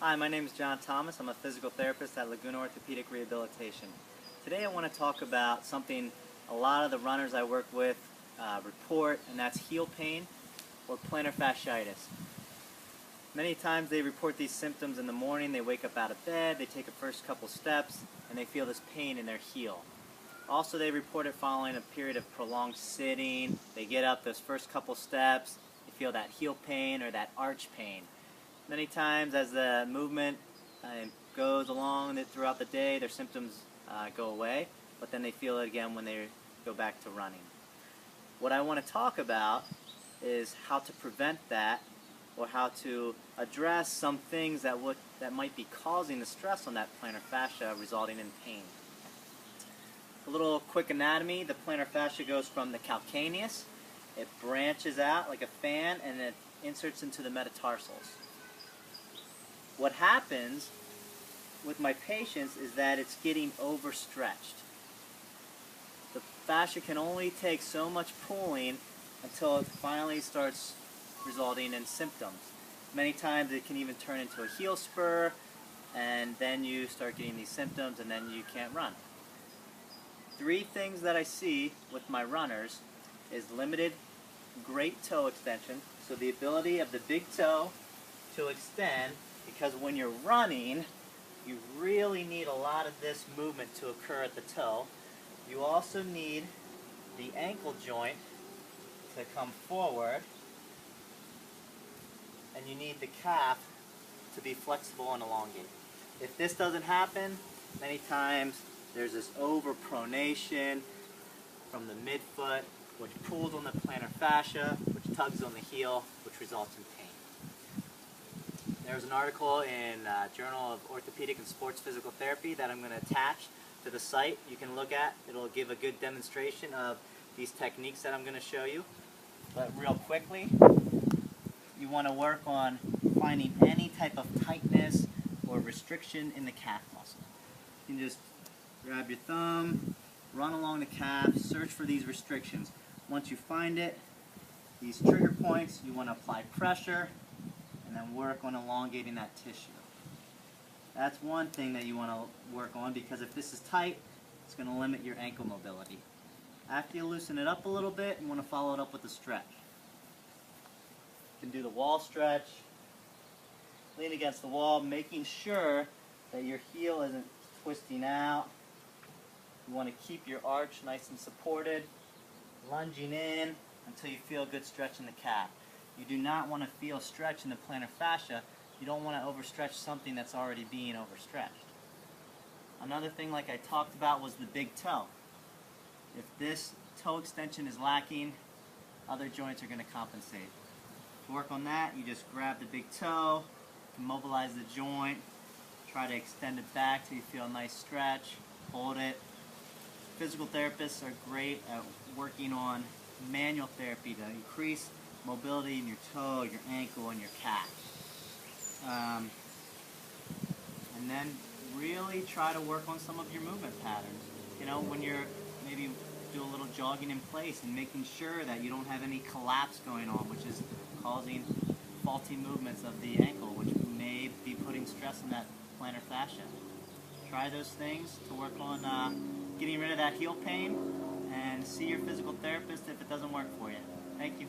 Hi, my name is John Thomas. I'm a physical therapist at Laguna Orthopedic Rehabilitation. Today I want to talk about something a lot of the runners I work with report, and that's heel pain or plantar fasciitis. Many times they report these symptoms in the morning. They wake up out of bed, they take the first couple steps, and they feel this pain in their heel. Also, they report it following a period of prolonged sitting. They get up those first couple steps, they feel that heel pain or that arch pain. Many times as the movement goes along throughout the day, their symptoms go away, but then they feel it again when they go back to running. What I want to talk about is how to prevent that, or how to address some things that might be causing the stress on that plantar fascia, resulting in pain. A little quick anatomy: the plantar fascia goes from the calcaneus, it branches out like a fan, and it inserts into the metatarsals. What happens with my patients is that it's getting overstretched. The fascia can only take so much pulling until it finally starts resulting in symptoms. Many times it can even turn into a heel spur, and then you start getting these symptoms, and then you can't run. Three things that I see with my runners is limited great toe extension, so the ability of the big toe to extend, because when you're running, you really need a lot of this movement to occur at the toe. You also need the ankle joint to come forward, and you need the calf to be flexible and elongated. If this doesn't happen, many times there's this overpronation from the midfoot, which pulls on the plantar fascia, which tugs on the heel, which results in pain. There's an article in Journal of Orthopedic and Sports Physical Therapy that I'm going to attach to the site. You can look at. It'll give a good demonstration of these techniques that I'm going to show you. But real quickly, you want to work on finding any type of tightness or restriction in the calf muscle. You can just grab your thumb, run along the calf, search for these restrictions. Once you find it, these trigger points, you want to apply pressure and then work on elongating that tissue. That's one thing that you want to work on, because if this is tight, it's going to limit your ankle mobility. After you loosen it up a little bit, you want to follow it up with a stretch. You can do the wall stretch, lean against the wall, making sure that your heel isn't twisting out. You want to keep your arch nice and supported, lunging in until you feel a good stretch in the calf. You do not want to feel stretch in the plantar fascia. You don't want to overstretch something that's already being overstretched. Another thing, like I talked about, was the big toe. If this toe extension is lacking, other joints are going to compensate. To work on that, you just grab the big toe, immobilize the joint, try to extend it back till you feel a nice stretch, hold it. Physical therapists are great at working on manual therapy to increase mobility in your toe, your ankle, and your calf. And then really try to work on some of your movement patterns. You know, when you're maybe do a little jogging in place and making sure that you don't have any collapse going on, which is causing faulty movements of the ankle, which may be putting stress on that plantar fascia. Try those things to work on getting rid of that heel pain, and see your physical therapist if it doesn't work for you. Thank you.